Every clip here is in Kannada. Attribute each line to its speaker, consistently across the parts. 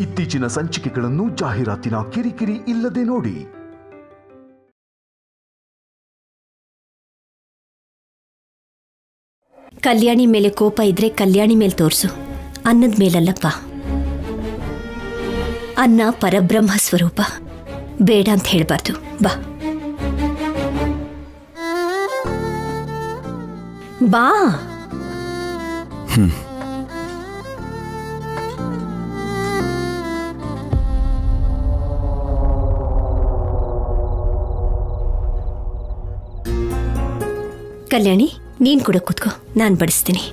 Speaker 1: ಇತ್ತೀಚಿನ ಸಂಚಿಕೆಗಳನ್ನು ಜಾಹೀರಾತಿನ ಕಿರಿಕಿರಿ ಇಲ್ಲದೆ ನೋಡಿ.
Speaker 2: ಕಲ್ಯಾಣಿ ಮೇಲೆ ಕೋಪ ಇದ್ರೆ ಕಲ್ಯಾಣಿ ಮೇಲೆ ತೋರ್ಸು, ಅನ್ನದ ಮೇಲಲ್ಲಪ್ಪ. ಅನ್ನ ಪರಬ್ರಹ್ಮ ಸ್ವರೂಪ, ಬೇಡ ಅಂತ ಹೇಳ್ಬಾರ್ದು. ಬಾ ಬಾ. ಕಲ್ಯಾಣಿ, ನೀನ್ ಕೂಡ ಕೂತ್ಕೋ, ನಾನು ಬಡಿಸ್ತೀನಿ.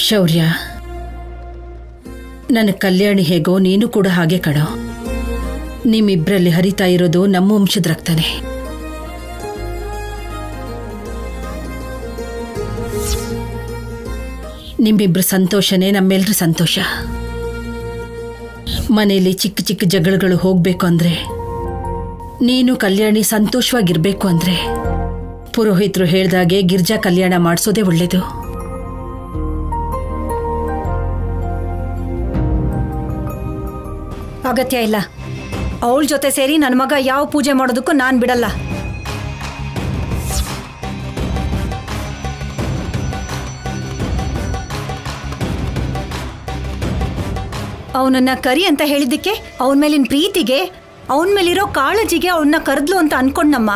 Speaker 3: ಶೌರ್ಯ, ನನ್ನ ಕಲ್ಯಾಣಿ ಹೇಗೋ ನೀನು ಕೂಡ ಹಾಗೆ ಕಣೋ. ನಿಮ್ಮಿಬ್ರಲ್ಲಿ ಹರಿತಾ ಇರೋದು ನಮ್ಮ ವಂಶದ ರಕ್ತನೇ. ನಿಮ್ಮಿಬ್ರ ಸಂತೋಷನೇ ನಮ್ಮೆಲ್ರ ಸಂತೋಷ. ಮನೆಯಲ್ಲಿ ಚಿಕ್ಕ ಚಿಕ್ಕ ಜಗಳಗಳು ಹೋಗ್ಬೇಕು ಅಂದ್ರೆ, ನೀನು ಕಲ್ಯಾಣಿ ಸಂತೋಷವಾಗಿರ್ಬೇಕು ಅಂದ್ರೆ, ಪುರೋಹಿತರು ಹೇಳ್ದಾಗೆ ಗಿರ್ಜಾ ಕಲ್ಯಾಣ ಮಾಡಿಸೋದೇ ಒಳ್ಳೇದು.
Speaker 4: ಅಗತ್ಯ ಇಲ್ಲ. ಅವಳ ಜೊತೆ ಸೇರಿ ನನ್ನ ಮಗ ಯಾವ ಪೂಜೆ ಮಾಡೋದಕ್ಕೂ ನಾನು ಬಿಡಲ್ಲ. ಅವನನ್ನ ಕರಿ ಅಂತ ಹೇಳಿದ್ದಕ್ಕೆ, ಅವನ ಮೇಲಿನ ಪ್ರೀತಿಗೆ, ಅವನ ಮೇಲಿರೋ ಕಾಳಜಿಗೆ ಅವನ್ನ ಕರೆದ್ಲು ಅಂತ ಅನ್ಕೊಂಡಮ್ಮ.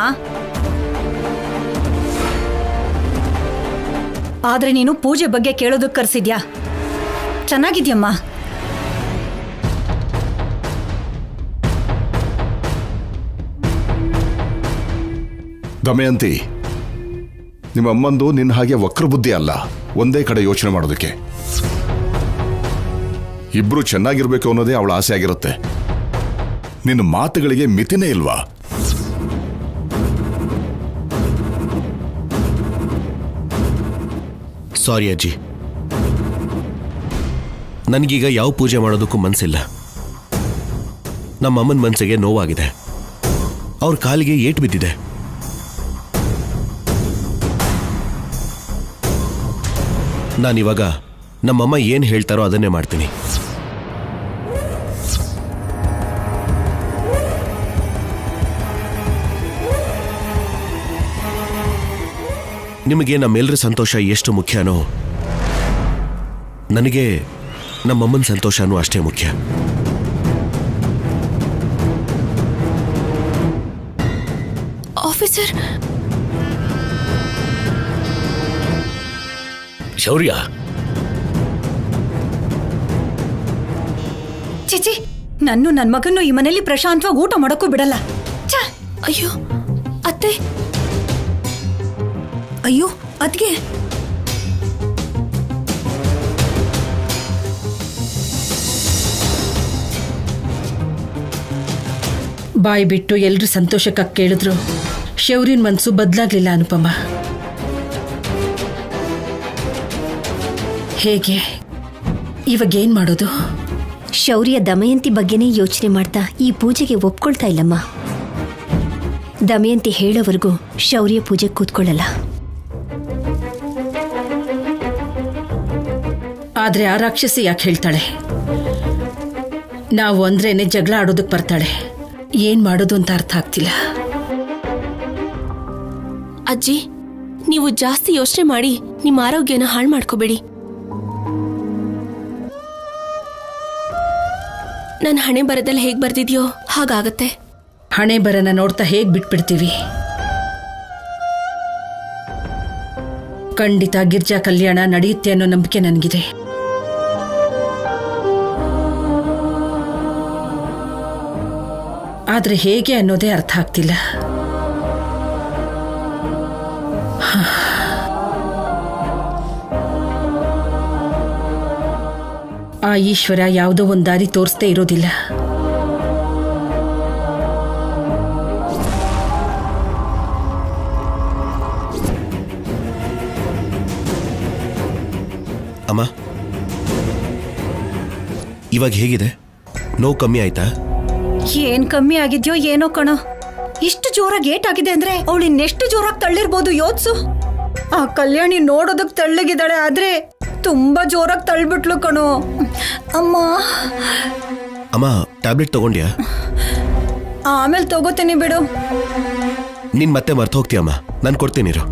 Speaker 4: ಆದ್ರೆ ನೀನು ಪೂಜೆ ಬಗ್ಗೆ ಕೇಳೋದಕ್ಕೆ ಕರೆಸಿದ್ಯಾ? ಚೆನ್ನಾಗಿದ್ಯಮ್ಮ.
Speaker 5: ದಮಯಂತಿ, ನಿಮ್ಮ ಅಮ್ಮಂದು ನಿನ್ನ ಹಾಗೆ ವಕ್ರ ಬುದ್ಧಿ ಅಲ್ಲ, ಒಂದೇ ಕಡೆ ಯೋಚನೆ ಮಾಡೋದಕ್ಕೆ. ಇಬ್ರು ಚೆನ್ನಾಗಿರ್ಬೇಕು ಅನ್ನೋದೇ ಅವಳ ಆಸೆ ಆಗಿರುತ್ತೆ. ನಿನ್ನ ಮಾತುಗಳಿಗೆ ಮಿತಿನೇ ಇಲ್ವಾ?
Speaker 6: ಸಾರಿ ಅಜ್ಜಿ, ನನಗೀಗ ಯಾವ ಪೂಜೆ ಮಾಡೋದಕ್ಕೂ ಮನಸ್ಸಿಲ್ಲ. ನಮ್ಮಮ್ಮನ ಮನಸ್ಸಿಗೆ ನೋವಾಗಿದೆ, ಅವ್ರ ಕಾಲಿಗೆ ಏಟು ಬಿದ್ದಿದೆ. ನಾನಿವಾಗ ನಮ್ಮಮ್ಮ ಏನು ಹೇಳ್ತಾರೋ ಅದನ್ನೇ ಮಾಡ್ತೀನಿ. ನಿಮಗೆ ನಮ್ಮೆಲ್ಲರ ಸಂತೋಷ ಎಷ್ಟು ಮುಖ್ಯನೋ, ನನಗೆ ನಮ್ಮಮ್ಮನ ಸಂತೋಷನೂ ಅಷ್ಟೇ ಮುಖ್ಯ.
Speaker 2: ಆಫೀಸರ್,
Speaker 7: ಶೌರ್ಯ,
Speaker 4: ಚಿಚಿ, ನನ್ನ ಮಗನ್ನು ಈ ಮನೆಯಲ್ಲಿ ಪ್ರಶಾಂತವಾಗಿ ಊಟ ಮಾಡೋಕ್ಕೂ ಬಿಡಲ್ಲ.
Speaker 2: ಅಯ್ಯೋ ಅತ್ತೆ,
Speaker 4: ಅಯ್ಯೋ ಅದ್ಗೆ
Speaker 3: ಬಾಯಿ ಬಿಟ್ಟು ಎಲ್ರೂ ಸಂತೋಷಕ್ಕಾಗಿ ಕೇಳಿದ್ರು. ಶೌರ್ಯನ ಮನಸ್ಸು ಬದಲಾಗ್ಲಿಲ್ಲ ಅನುಪಮ. ಹೇಗೆ ಇವಾಗೇನ್ ಮಾಡೋದು?
Speaker 2: ಶೌರ್ಯ ದಮಯಂತಿ ಬಗ್ಗೆನೇ ಯೋಚನೆ ಮಾಡ್ತಾ ಈ ಪೂಜೆಗೆ ಒಪ್ಕೊಳ್ತಾ ಇಲ್ಲಮ್ಮ. ದಮಯಂತಿ ಹೇಳೋವರೆಗೂ ಶೌರ್ಯ ಪೂಜೆ ಕೂತ್ಕೊಳ್ಳಲ್ಲ.
Speaker 3: ಆದ್ರೆ ಆ ರಾಕ್ಷಸಿ ಯಾಕೆ ಹೇಳ್ತಾಳೆ? ನಾವು ಅಂದ್ರೇನೆ ಜಗಳ ಆಡೋದಕ್ಕೆ ಬರ್ತಾಳೆ. ಏನ್ ಮಾಡೋದು ಅಂತ ಅರ್ಥ ಆಗ್ತಿಲ್ಲ.
Speaker 8: ಅಜ್ಜಿ, ನೀವು ಜಾಸ್ತಿ ಯೋಚನೆ ಮಾಡಿ ನಿಮ್ಮ ಆರೋಗ್ಯನ ಹಾಳು ಮಾಡ್ಕೋಬೇಡಿ. ನನ್ನ ಹಣೆ ಬರದಲ್ಲಿ ಹೇಗೆ ಬರ್ದಿದ್ಯೋ ಹಾಗಾಗತ್ತೆ.
Speaker 3: ಹಣೆ ಬರನ ನೋಡ್ತಾ ಹೇಗ್ ಬಿಟ್ಬಿಡ್ತೀವಿ? ಖಂಡಿತ ಗಿರ್ಜಾ ಕಲ್ಯಾಣ ನಡೆಯುತ್ತೆ ಅನ್ನೋ ನಂಬಿಕೆ ನನಗಿದೆ. ಆದ್ರೆ ಹೇಗೆ ಅನ್ನೋದೇ ಅರ್ಥ ಆಗ್ತಿಲ್ಲ. ಆ ಈಶ್ವರ ಯಾವುದೋ ಒಂದು ದಾರಿ ತೋರಿಸ್ತೇ ಇರೋದಿಲ್ಲ.
Speaker 6: ಅಮ್ಮ, ಇವಾಗ ಹೇಗಿದೆ? ನೋವು ಕಮ್ಮಿ ಆಯ್ತಾ?
Speaker 4: ಏನ್ ಕಮ್ಮಿ ಆಗಿದ್ಯೋ ಏನೋ ಕಣೋ. ಇಷ್ಟು ಜೋರಾಗಿ ಏಟಾಗಿದೆ ಅಂದ್ರೆ ಅವಳು ಇನ್ನೆಷ್ಟು ಜೋರಾಗಿ ತಳ್ಳಿರ್ಬೋದು ಯೋಚ್ಸು. ಆ ಕಲ್ಯಾಣಿ ನೋಡೋದಕ್ ತಳ್ಳಗಿದ್ದಾಳೆ, ಆದ್ರೆ ತುಂಬಾ ಜೋರಾಗಿ ತಳ್ಬಿಟ್ಲು ಕಣೋ. ಅಮ್ಮ
Speaker 6: ಅಮ್ಮ, ಟ್ಯಾಬ್ಲೆಟ್ ತಗೊಂಡ್ಯಾ?
Speaker 4: ಆಮೇಲೆ ತಗೋತೀನಿ ಬಿಡು.
Speaker 6: ನೀನ್ ಮತ್ತೆ ಮರ್ತು ಹೋಗ್ತೀಯಮ್ಮ, ನಾನು ಕೊಡ್ತೀನಿರು.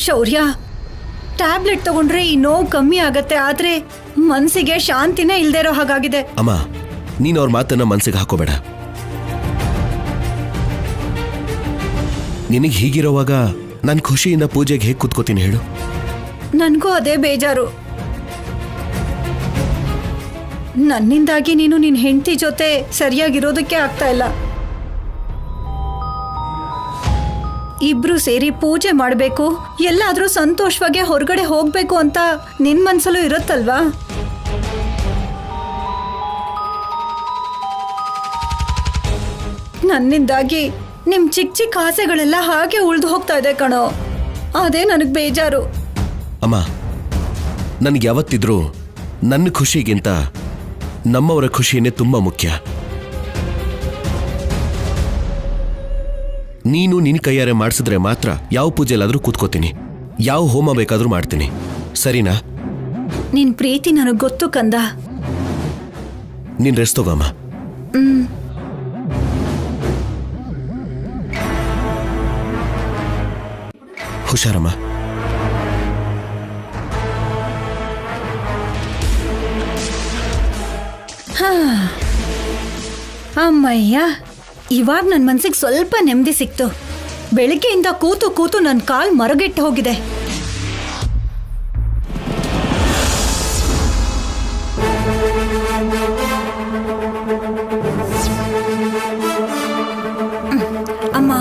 Speaker 4: ಶೌರ್ಯ, ಟ್ಯಾಬ್ಲೆಟ್ ತಗೊಂಡ್ರೆ ಈ ನೋವು ಕಮ್ಮಿ ಆಗತ್ತೆ, ಆದ್ರೆ ಮನ್ಸಿಗೆ ಶಾಂತಿನೇ ಇಲ್ದೇ ಇರೋ ಹಾಗಾಗಿದೆ.
Speaker 6: ಅಮ್ಮ, ನೀನ್ ಅವ್ರ ಮಾತನ್ನ ಮನ್ಸಿಗೆ ಹಾಕೋಬೇಡ. ನಿನಗೆ ಹೀಗಿರೋವಾಗ ನಾನು ಖುಷಿಯಿಂದ ಪೂಜೆಗೆ ಹೇಗೆ ಕೂತ್ಕೋತೀನಿ ಹೇಳು?
Speaker 4: ನನ್ಗೂ ಅದೇ ಬೇಜಾರು. ನನ್ನಿಂದಾಗಿ ನೀನು ನಿನ್ ಹೆಂಡತಿ ಜೊತೆ ಸರಿಯಾಗಿರೋದಕ್ಕೆ ಆಗ್ತಾ ಇಲ್ಲ. ಇಬ್ರು ಸೇರಿ ಪೂಜೆ ಮಾಡಬೇಕು, ಎಲ್ಲಾದ್ರೂ ಸಂತೋಷವಾಗಿ ಹೊರಗಡೆ ಹೋಗ್ಬೇಕು ಅಂತ ನಿನ್ ಮನ್ಸಲ್ಲೂ ಇರುತ್ತಲ್ವಾ? ನನ್ನಿಂದಾಗಿ ನಿಮ್ ಚಿಕ್ಕ ಚಿಕ್ಕ ಆಸೆಗಳೆಲ್ಲ ಹಾಗೆ ಉಳ್ದು ಹೋಗ್ತಾ ಇದೆ ಕಣೋ. ಅದೇ ನನಗ್ ಬೇಜಾರು.
Speaker 6: ಅಮ್ಮ, ನನಗೆ ಯಾವತ್ತಿದ್ರೂ ನನ್ನ ಖುಷಿಗಿಂತ ನಮ್ಮವರ ಖುಷಿನೇ ತುಂಬಾ ಮುಖ್ಯ. ನೀನು ನಿನ್ನ ಕೈಯಾರೆ ಮಾಡಿಸಿದ್ರೆ ಮಾತ್ರ ಯಾವ ಪೂಜೆಲಾದ್ರೂ ಕೂತ್ಕೋತೀನಿ, ಯಾವ ಹೋಮ ಬೇಕಾದ್ರೂ ಮಾಡ್ತೀನಿ, ಸರಿನಾ?
Speaker 4: ನಿನ್ ಪ್ರೀತಿ ನನಗ್ ಗೊತ್ತು ಕಂದ.
Speaker 6: ನೀನ್ ರೆಸ್ಟ್ ತಗೋಮ್ಮ. ಹುಷಾರಮ್ಮ.
Speaker 4: ಅಮ್ಮಯ್ಯ, ಇವಾಗ ನನ್ನ ಮನ್ಸಿಗೆ ಸ್ವಲ್ಪ ನೆಮ್ಮದಿ ಸಿಕ್ತು. ಬೆಳಿಗ್ಗೆಯಿಂದ ಕೂತು ಕೂತು ನನ್ನ ಕಾಲ್ ಮರಗೆಟ್ಟು ಹೋಗಿದೆ. ಅಮ್ಮ,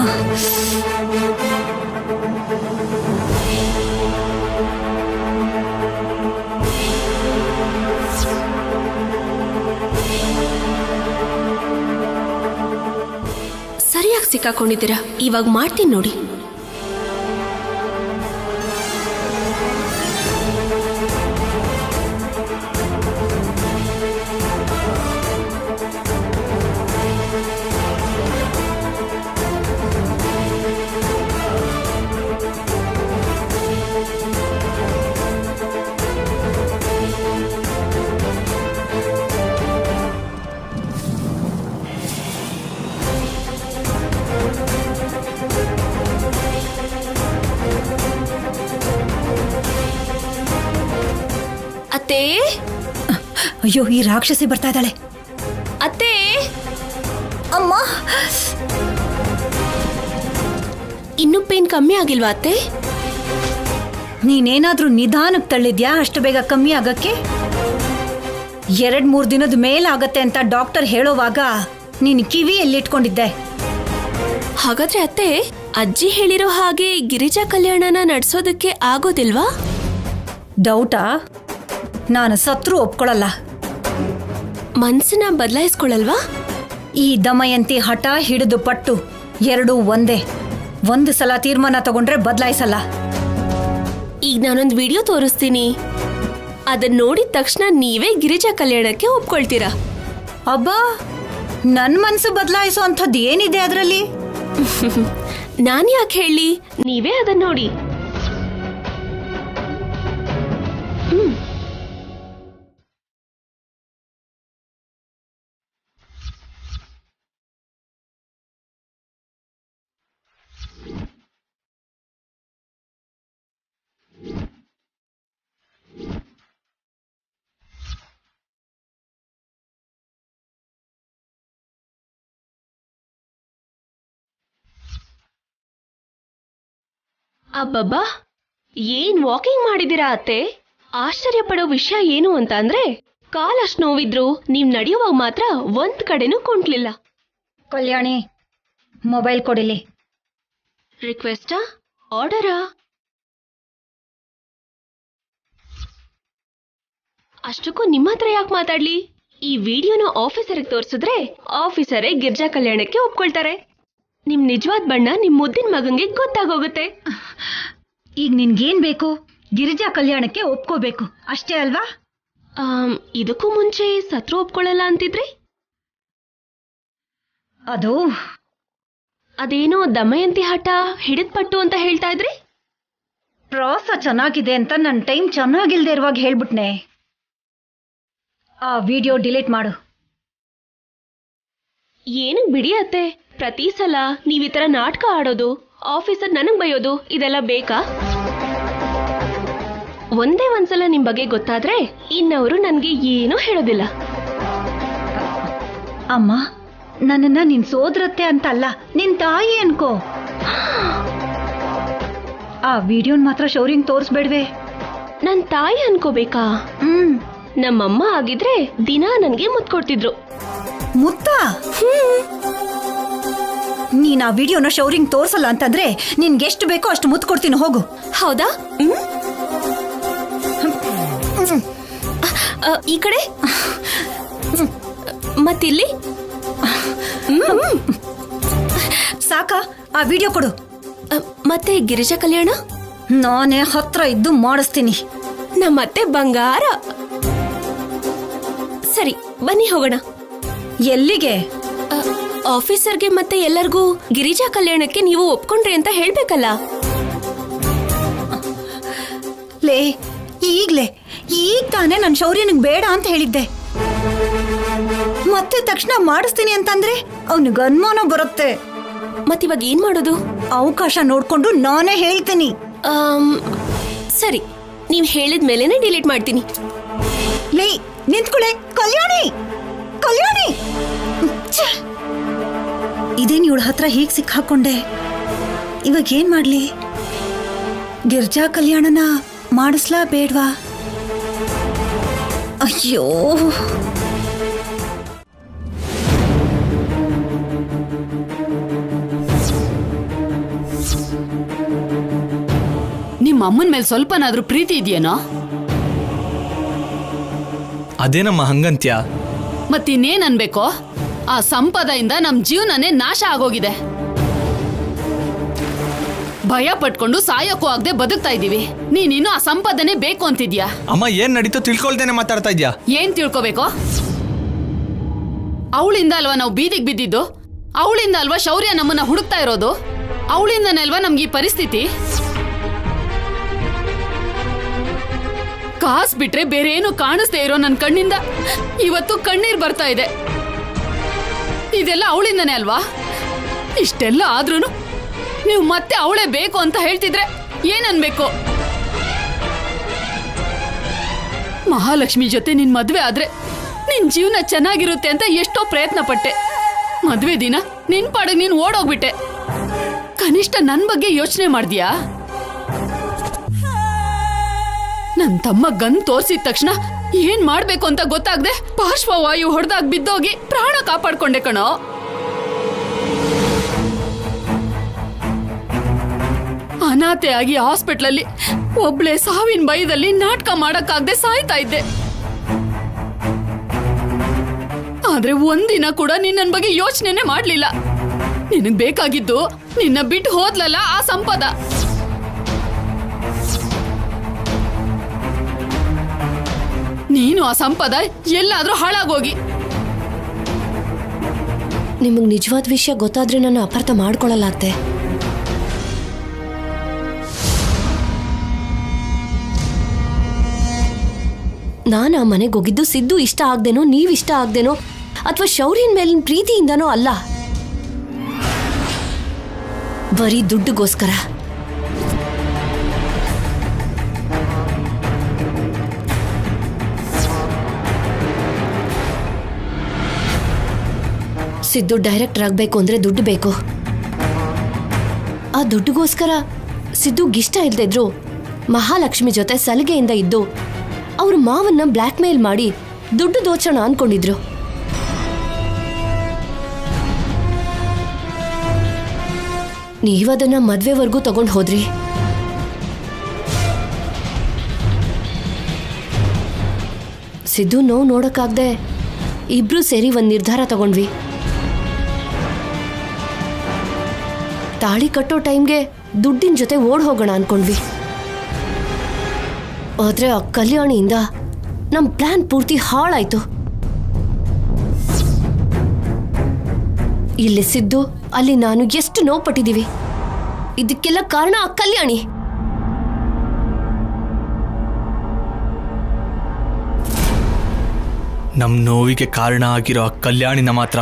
Speaker 8: ಸರಿಯಾಗಿ ಸಿಕ್ಕಾಕೊಂಡಿದ್ದೀರಾ. ಇವಾಗ ಮಾಡ್ತೀನಿ ನೋಡಿ. ಅತ್ತೆ,
Speaker 4: ಅಯ್ಯೋ, ಈ ರಾಕ್ಷಸಿ ಬರ್ತಾ ಇದ್ದಾಳೆ.
Speaker 8: ಅತ್ತೆ,
Speaker 4: ಅಮ್ಮ,
Speaker 8: ಇನ್ನೂ ಪೇನ್ ಕಮ್ಮಿ ಆಗಿಲ್ವಾ ಅತ್ತೆ?
Speaker 4: ನೀನೇನಾದ್ರೂ ನಿಧಾನಕ್ಕೆ ತಳ್ಳಿದ್ಯಾ ಅಷ್ಟು ಬೇಗ ಕಮ್ಮಿ ಆಗಕ್ಕೆ? 2-3 ದಿನದ ಮೇಲಾಗತ್ತೆ ಅಂತ ಡಾಕ್ಟರ್ ಹೇಳೋವಾಗ ನೀನು ಕಿವಿ ಎಲ್ಲಿಟ್ಕೊಂಡಿದ್ದೆ?
Speaker 8: ಹಾಗಾದ್ರೆ ಅತ್ತೆ, ಅಜ್ಜಿ ಹೇಳಿರೋ ಹಾಗೆ ಗಿರಿಜಾ ಕಲ್ಯಾಣನ ನಡೆಸೋದಕ್ಕೆ ಆಗೋದಿಲ್ವಾ?
Speaker 4: ಡೌಟಾ? ನಾನು ಸತ್ರು ಒಪ್ಕೊಳ್ಳಲ್ಲ.
Speaker 8: ಮನ್ಸನ್ನ ಬದಲಾಯಿಸ್ಕೊಳ್ಳಲ್ವಾ?
Speaker 4: ಈ ದಮಯಂತಿ ಹಠ ಹಿಡಿದು ಪಟ್ಟು ಎರಡೂ ಒಂದೇ. ಒಂದು ಸಲ ತೀರ್ಮಾನ ತಗೊಂಡ್ರೆ ಬದಲಾಯಿಸಲ್ಲ.
Speaker 8: ಈಗ ನಾನೊಂದು ವಿಡಿಯೋ ತೋರಿಸ್ತೀನಿ, ಅದನ್ನ ನೋಡಿದ ತಕ್ಷಣ ನೀವೇ ಗಿರಿಜಾ ಕಲ್ಯಾಣಕ್ಕೆ ಒಪ್ಕೊಳ್ತೀರಾ.
Speaker 4: ಅಬ್ಬಾ, ನನ್ ಮನ್ಸು ಬದಲಾಯಿಸೋ ಅಂಥದ್ದು ಏನಿದೆ ಅದರಲ್ಲಿ?
Speaker 8: ನಾನ್ ಯಾಕೆ ಹೇಳಿ, ನೀವೇ ಅದನ್ನ ನೋಡಿ. ಅಬ್ಬಬ್ಬಾ ಏನ್ ವಾಕಿಂಗ್ ಮಾಡಿದಿರಾ ಅತ್ತೆ? ಆಶ್ಚರ್ಯ ಪಡೋ ವಿಷಯ ಏನು ಅಂತ ಅಂದ್ರೆ ಕಾಲಷ್ಟು ನೋವಿದ್ರು ನೀವ್ ನಡೆಯುವಾಗ ಮಾತ್ರ ಒಂದ್ ಕಡೆನೂ ಕುಂಟ್ಲಿಲ್ಲ.
Speaker 4: ಕಲ್ಯಾಣಿ, ಮೊಬೈಲ್ ಕೊಡಿಲಿ.
Speaker 8: ರಿಕ್ವೆಸ್ಟಾ? ಆರ್ಡರಾ? ಅಷ್ಟಕ್ಕೂ ನಿಮ್ಮ ಹತ್ರ ಯಾಕೆ ಮಾತಾಡ್ಲಿ? ಈ ವಿಡಿಯೋನ ಆಫೀಸರ್ಗೆ ತೋರಿಸಿದ್ರೆ ಆಫೀಸರೇ ಗಿರ್ಜಾ ಕಲ್ಯಾಣಕ್ಕೆ ಒಪ್ಕೊಳ್ತಾರೆ. ನಿಮ್ ನಿಜವಾದ ಬಣ್ಣ ನಿಮ್ ಮುದ್ದಿನ ಮಗಂಗೆ ಗೊತ್ತಾಗೋಗುತ್ತೆ.
Speaker 4: ಈಗ ನಿನ್ಗೇನ್ ಬೇಕು? ಗಿರಿಜಾ ಕಲ್ಯಾಣಕ್ಕೆ ಒಪ್ಕೋಬೇಕು ಅಷ್ಟೇ ಅಲ್ವಾ?
Speaker 8: ಇದಕ್ಕೂ ಮುಂಚೆ ಸತ್ರು ಒಪ್ಕೊಳ್ಳಲ್ಲ ಅಂತಿದ್ರಿ. ಅದೇನೋ ದಮಯಂತಿ ಹಠ ಹಿಡಿದ್ ಪಟ್ಟು ಅಂತ ಹೇಳ್ತಾ ಇದ್ರಿ.
Speaker 4: ಪ್ರಾಸ ಚೆನ್ನಾಗಿದೆ ಅಂತ ನನ್ನ ಟೈಮ್ ಚೆನ್ನಾಗಿಲ್ದೇ ಇರುವಾಗ ಹೇಳ್ಬಿಟ್ನೆ. ಆ ವಿಡಿಯೋ ಡಿಲೀಟ್ ಮಾಡು.
Speaker 8: ಏನು ಬಿಡಿ ಅತ್ತೆ, ಪ್ರತಿ ಸಲ ನೀವ್ ಈ ತರ ನಾಟಕ ಆಡೋದು, ಆಫೀಸರ್ ನನಗ್ ಬೈಯೋದು ಇದೆಲ್ಲ ಬೇಕಾ? ಒಂದೇ ಒಂದ್ಸಲ ನಿಮ್ ಬಗ್ಗೆ ಗೊತ್ತಾದ್ರೆ ಇನ್ನವರು ನನ್ಗೆ ಏನೂ ಹೇಳೋದಿಲ್ಲ.
Speaker 4: ಅಮ್ಮ, ನನ್ನನ್ನ ನಿನ್ ಸೋದರತ್ತೆ ಅಂತ ಅಲ್ಲ, ನಿನ್ ತಾಯಿ ಅನ್ಕೋ. ಆ ವಿಡಿಯೋನ್ ಮಾತ್ರ ಶೌರ್ಯಂಗ್ ತೋರಿಸ್ಬೇಡ್ವೆ.
Speaker 8: ನನ್ ತಾಯಿ ಅನ್ಕೋಬೇಕಾ? ನಮ್ಮಮ್ಮ ಆಗಿದ್ರೆ ದಿನ ನನ್ಗೆ ಮುತ್ತು ಕೊಡ್ತಿದ್ರು.
Speaker 4: ಮುತ್ತ? ನೀನ್ ಆ ವಿಡಿಯೋನ ಶೌರ್ಯಂಗ್ ತೋರ್ಸಲ್ಲ ಅಂತಂದ್ರೆ ನಿನ್ಗೆಷ್ಟು ಬೇಕೋ ಅಷ್ಟು ಮುತ್ತು ಕೊಡ್ತೀನಿ, ಹೋಗು.
Speaker 8: ಹೌದಾ? ಈ ಕಡೆ ಮತ್ತಿಲ್ಲಿ
Speaker 4: ಸಾಕ? ಆ ವಿಡಿಯೋ ಕೊಡು.
Speaker 8: ಮತ್ತೆ ಗಿರಿಜಾ ಕಲ್ಯಾಣ
Speaker 4: ನಾನೇ ಹತ್ರ ಇದ್ದು ಮಾಡಿಸ್ತೀನಿ.
Speaker 8: ನಮ್ಮತ್ತೆ ಬಂಗಾರ. ಸರಿ, ಬನ್ನಿ ಹೋಗೋಣ.
Speaker 4: ಎಲ್ಲಿಗೆ?
Speaker 8: ಆಫೀಸರ್ಗೆ ಮತ್ತೆ ಎಲ್ಲರಿಗೂ ಗಿರಿಜಾ ಕಲ್ಯಾಣಕ್ಕೆ ನೀವು ಒಪ್ಕೊಂಡ್ರಿ ಅಂತ ಹೇಳ್ಬೇಕಲ್ಲ.
Speaker 4: ಲೇ, ಈಗ ತಾನೇ ನನ್ ಶೌರ್ಯನಿಗೆ ಬೇಡ ಅಂತ ಹೇಳಿದ್ದೆ. ಮತ್ತೆ ತಕ್ಷಣ ಮಾಡಿಸ್ತೀನಿ ಅಂತಂದ್ರೆ ಅವನಿಗೆ ಅನುಮಾನ ಬರುತ್ತೆ.
Speaker 8: ಮತ್ತಿವಾಗ ಏನ್ ಮಾಡೋದು?
Speaker 4: ಅವಕಾಶ ನೋಡ್ಕೊಂಡು ನಾನೇ ಹೇಳ್ತೀನಿ.
Speaker 8: ಸರಿ, ನೀವ್ ಹೇಳಿದ ಮೇಲೆನೆ ಡಿಲೀಟ್ ಮಾಡ್ತೀನಿ.
Speaker 4: ಲೇ, ನಿಂತ್ಕೊಳ್ಳೆ. ಕಲ್ಯಾಣಿ, ಕಲ್ಯಾಣಿ! ಇದೇನ್ ಇವಳ ಹತ್ರ ಹೀಗ್ ಸಿಕ್ಕಾಕೊಂಡೆ? ಇವಾಗ ಏನ್ ಮಾಡ್ಲಿ? ಗಿರ್ಜಾ ಕಲ್ಯಾಣನ ಮಾಡಿಸ್ಲಾ ಬೇಡ್ವಾ? ಅಯ್ಯೋ,
Speaker 7: ನಿಮ್ಮ ಅಮ್ಮನ ಮೇಲೆ ಸ್ವಲ್ಪನಾದ್ರೂ ಪ್ರೀತಿ ಇದೆಯೇನೋ?
Speaker 9: ಅದೇನಮ್ಮ ಹಂಗಂತ್ಯ?
Speaker 7: ಮತ್ತಿನ್ನೇನ್ ಅನ್ಬೇಕೋ? ಆ ಸಂಪದದಿಂದ ನಮ್ ಜೀವನನೇ ನಾಶ ಆಗೋಗಿದೆ. ಭಯ ಪಟ್ಕೊಂಡು ಸಾಯೋಕ್ಕೂ ಆಗದೆ ಬದುಕ್ತಾ ಇದೀವಿ. ನೀನಿನ್ನು ಆ ಸಂಪದನೆ ಬೇಕು ಅಂತಿದ್ಯಾ?
Speaker 9: ಅಮ್ಮ, ಏನ್ ನಡೀತೋ ತಿಳ್ಕೊಳ್ದೇನೆ ಮಾತಾಡ್ತಾ ಇದ್ಯಾ?
Speaker 7: ಏನ್ ತಿಳ್ಕೋಬೇಕು? ಅವಳಿಂದ ಅಲ್ವಾ ನಾವು ಬೀದಿಗೆ ಬಿದ್ದಿದ್ದು? ಅವಳಿಂದ ಅಲ್ವಾ ಶೌರ್ಯ ನಮ್ಮನ್ನ ಹುಡುಕ್ತಾ ಇರೋದು? ಅವಳಿಂದನೇ ಅಲ್ವಾ ನಮ್ಗೆ ಈ ಪರಿಸ್ಥಿತಿ? ಕಾಸ್ ಬಿಟ್ರೆ ಬೇರೆ ಏನು ಕಾಣಿಸ್ದೇ ಇರೋ ನನ್ ಕಣ್ಣಿಂದ ಇವತ್ತು ಕಣ್ಣೀರ್ ಬರ್ತಾ ಇದೆ. ಇದೆಲ್ಲ ಅವಳಿಂದನೇ ಅಲ್ವಾ? ಇಷ್ಟೆಲ್ಲ ಆದ್ರೂನು ನೀವು ಮತ್ತೆ ಅವಳೇ ಬೇಕು ಅಂತ ಹೇಳ್ತಿದ್ರೆ ಏನನ್ಬೇಕು? ಮಹಾಲಕ್ಷ್ಮಿ ಜೊತೆ ನಿನ್ ಮದ್ವೆ ಆದ್ರೆ ನಿನ್ ಜೀವನ ಚೆನ್ನಾಗಿರುತ್ತೆ ಅಂತ ಎಷ್ಟೋ ಪ್ರಯತ್ನ ಪಟ್ಟೆ. ಮದ್ವೆ ದಿನ ನಿನ್ ಪಾಡಿಗೆ ನೀನ್ ಓಡೋಗ್ಬಿಟ್ಟೆ. ಕನಿಷ್ಠ ನನ್ ಬಗ್ಗೆ ಯೋಚನೆ ಮಾಡ್ದ್ಯಾ? ನನ್ ತಮ್ಮ ಗನ್ ತೋರ್ಸಿದ ತಕ್ಷಣ ಏನ್ ಮಾಡ್ಬೇಕು ಅಂತ ಗೊತ್ತಾಗ್ದೆ ಪಾರ್ಶ್ವವಾಯು ಹೊಡೆದಾಗ ಬಿದ್ದೋಗಿ ಪ್ರಾಣ ಕಾಪಾಡ್ಕೊಂಡೆ ಕಣೋ. ಅನಾಥೆಯಾಗಿ ಹಾಸ್ಪಿಟ್ಲಲ್ಲಿ ಒಬ್ಳೆ ಸಾವಿನ ಭಯದಲ್ಲಿ ನಾಟಕ ಮಾಡಕ್ಕಾಗ್ದೆ ಸಾಯ್ತಾ ಇದ್ದೆ. ಆದ್ರೆ ಒಂದಿನ ಕೂಡ ನೀನ್ ನನ್ ಬಗ್ಗೆ ಯೋಚನೆನೆ ಮಾಡ್ಲಿಲ್ಲ. ನಿನಗ್ ಬೇಕಾಗಿದ್ದು ನಿನ್ನ ಬಿಟ್ಟು ಹೋದ್ಲಲ್ಲ ಆ ಸಂಪದ. ನೀನು ಆ ಸಂಪದ ಎಲ್ಲಾದ್ರೂ ಹಾಳಾಗೋಗಿ.
Speaker 8: ನಿಮಗ್ ನಿಜವಾದ ವಿಷಯ ಗೊತ್ತಾದ್ರೆ ನಾನು ಅಪಾರ್ಥ ಮಾಡ್ಕೊಳ್ಳಲ್ಲ ಅತ್ತೆ. ನಾನು ಆ ಮನೆಗೆ ಹೋಗಿದ್ದು ಸಿದ್ದು ಇಷ್ಟ ಆಗ್ದೇನೋ, ನೀವ್ ಇಷ್ಟ ಆಗ್ದೇನೋ, ಅಥವಾ ಶೌರ್ಯನ್ ಮೇಲಿನ ಪ್ರೀತಿಯಿಂದನೋ ಅಲ್ಲ. ಬರೀ ದುಡ್ಡುಗೋಸ್ಕರ. ಸಿದ್ದು ಡೈರೆಕ್ಟರ್ ಆಗ್ಬೇಕು ಅಂದ್ರೆ ದುಡ್ಡು ಬೇಕು. ಆ ದುಡ್ಡುಗೋಸ್ಕರ
Speaker 10: ಸಿದ್ದುಗಿಷ್ಟ ಇಲ್ದೇ ಇದ್ರು ಮಹಾಲಕ್ಷ್ಮಿ ಜೊತೆ ಸಲಿಗೆಯಿಂದ ಇದ್ದು ಅವ್ರ ಮಾವನ್ನ ಬ್ಲ್ಯಾಕ್ ಮೇಲ್ ಮಾಡಿ ದುಡ್ಡು ದೋಚೋಣ ಅನ್ಕೊಂಡಿದ್ರು. ನೀವದನ್ನ ಮದ್ವೆವರೆಗೂ ತಗೊಂಡು ಹೋದ್ರಿ. ಸಿದ್ದು ನೋವು ನೋಡಕ್ಕಾಗ್ದೆ ಇಬ್ರು ಸೇರಿ ಒಂದ್ ನಿರ್ಧಾರ ತಗೊಂಡ್ವಿ. ತಾಳಿ ಕಟ್ಟೋ ಟೈಮ್ಗೆ ದುಡ್ಡಿನ ಜೊತೆ ಓಡ್ ಹೋಗೋಣ ಅನ್ಕೊಂಡ್ವಿ. ಆದ್ರೆ ಆ ಕಲ್ಯಾಣಿಯಿಂದ ನಮ್ ಪ್ಲಾನ್ ಪೂರ್ತಿ ಹಾಳಾಯ್ತು. ಇಲ್ಲಿ ಸಿದ್ದು, ಅಲ್ಲಿ ನಾನು ಎಷ್ಟು ನೋವು ಪಟ್ಟಿದೀವಿ. ಇದಕ್ಕೆಲ್ಲ ಕಾರಣ ಆ ಕಲ್ಯಾಣಿ.
Speaker 9: ನಮ್ ನೋವಿಗೆ ಕಾರಣ ಆಗಿರೋ ಆ ಕಲ್ಯಾಣಿನ ಮಾತ್ರ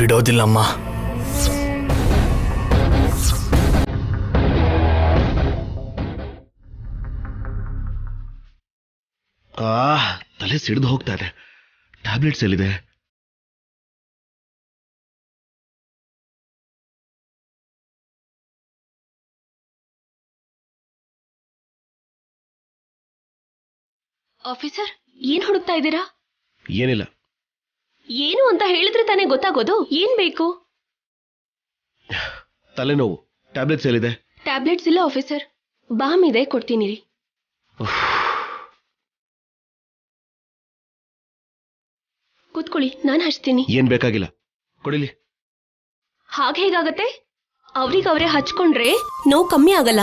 Speaker 9: ಬಿಡೋದಿಲ್ಲಮ್ಮ.
Speaker 6: ತಲೆ ಸಿಡಿದು ಹೋಗ್ತಾ ಇದೆ. ಟ್ಯಾಬ್ಲೆಟ್ಸ್ ಎಲ್ಲಿದೆ?
Speaker 8: ಆಫೀಸರ್, ಏನ್ ಹುಡುಕ್ತಾ ಇದ್ದೀರಾ?
Speaker 6: ಏನಿಲ್ಲ.
Speaker 8: ಏನು ಅಂತ ಹೇಳಿದ್ರೆ ತಾನೇ ಗೊತ್ತಾಗೋದು. ಏನ್ ಬೇಕು?
Speaker 6: ತಲೆನೋವು. ಟ್ಯಾಬ್ಲೆಟ್ಸ್ ಎಲ್ಲಿದೆ?
Speaker 8: ಟ್ಯಾಬ್ಲೆಟ್ಸ್ ಇಲ್ಲ ಆಫೀಸರ್, ಬಾಮ್ ಇದೆ, ಕೊಡ್ತೀನಿ ರೀ. ಕೂತ್ಕೊಳ್ಳಿ, ನಾನು ಹಚ್ತೀನಿ.
Speaker 6: ಏನ್ ಬೇಕಾಗಿಲ್ಲ, ಕೊಡಿಲಿ.
Speaker 8: ಹಾಗೆ ಹೇಗಾಗತ್ತೆ? ಅವ್ರಿಗವ್ರೆ ಹಚ್ಕೊಂಡ್ರೆ ನೋವು ಕಮ್ಮಿ ಆಗಲ್ಲ.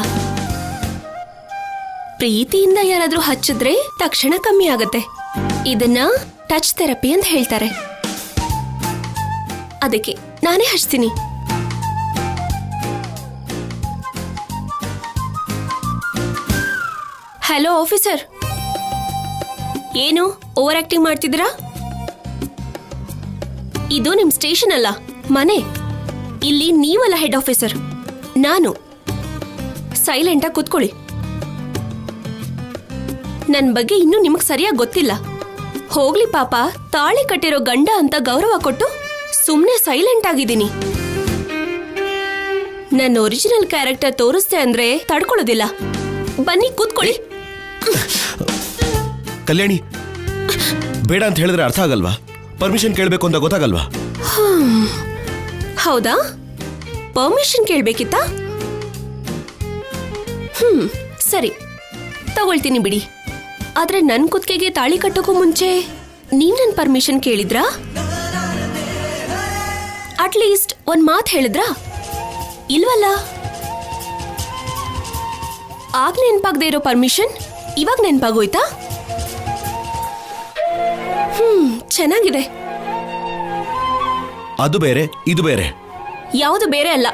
Speaker 8: ಪ್ರೀತಿಯಿಂದ ಯಾರಾದ್ರೂ ಹಚ್ಚಿದ್ರೆ ತಕ್ಷಣ ಕಮ್ಮಿ ಆಗತ್ತೆ. ಇದನ್ನ ಟಚ್ ಥೆರಪಿ ಅಂತ ಹೇಳ್ತಾರೆ. ಅದಕ್ಕೆ ನಾನೇ ಹಚ್ತೀನಿ. ಹಲೋ ಆಫೀಸರ್, ಏನು ಓವರ್ ಆಕ್ಟಿಂಗ್ ಮಾಡ್ತಿದ್ದೀರಾ? ಇದು ನಿಮ್ ಸ್ಟೇಷನ್ ಅಲ್ಲ, ಮನೆ. ಇಲ್ಲಿ ನೀವಲ್ಲ ಹೆಡ್ ಆಫೀಸರ್, ನಾನು. ಸೈಲೆಂಟಾಗಿ ಕೂತ್ಕೊಳ್ಳಿ. ನನ್ ಬಗ್ಗೆ ಇನ್ನೂ ನಿಮಗ್ ಸರಿಯಾಗಿ ಗೊತ್ತಿಲ್ಲ. ಹೋಗ್ಲಿ ಪಾಪ, ತಾಳಿ ಕಟ್ಟಿರೋ ಗಂಡ ಅಂತ ಗೌರವ ಕೊಟ್ಟು ಸುಮ್ನೆ ಸೈಲೆಂಟ್ ಆಗಿದ್ದೀನಿ. ನನ್ನ ಒರಿಜಿನಲ್ ಕ್ಯಾರೆಕ್ಟರ್ ತೋರಿಸ್ತೆ ಅಂದ್ರೆ ತಡ್ಕೊಳ್ಳೋದಿಲ್ಲ. ಬನ್ನಿ ಕೂತ್ಕೊಳ್ಳಿ.
Speaker 6: ಕಲ್ಯಾಣಿ, ಬೇಡ ಅಂತ ಹೇಳಿದ್ರೆ ಅರ್ಥ ಆಗಲ್ವಾ? ಪರ್ಮಿಷನ್ ಕೇಳಬೇಕು ಅಂತ ಗೊತ್ತಾಗಲ್ವಾ?
Speaker 8: ಹೌದಾ, ಪರ್ಮಿಷನ್ ಕೇಳ್ಬೇಕಿತ್ತಾ? ಸರಿ, ತಗೊಳ್ತೀನಿ ಬಿಡಿ. ಆದ್ರೆ ನನ್ ಕುತ್ತಿಗೆಗೆ ತಾಳಿ ಕಟ್ಟೋಕ್ಕೂ ಮುಂಚೆ ನೀನ್ ನನ್ ಪರ್ಮಿಷನ್ ಕೇಳಿದ್ರಾ? ಅಟ್ಲೀಸ್ಟ್ ಒಂದ್ ಮಾತು ಹೇಳಿದ್ರಾ? ಇಲ್ವಲ್ಲ. ಆಗ ನೆನ್ಪಾಗದೆ ಇರೋ ಪರ್ಮಿಷನ್ ಇವಾಗ ನೆನ್ಪಾಗೋಯ್ತಾ? ಚೆನ್ನಾಗಿದೆ.
Speaker 6: ಅದು ಬೇರೆ, ಇದು ಬೇರೆ.
Speaker 8: ಯಾವುದು ಬೇರೆ ಅಲ್ಲ.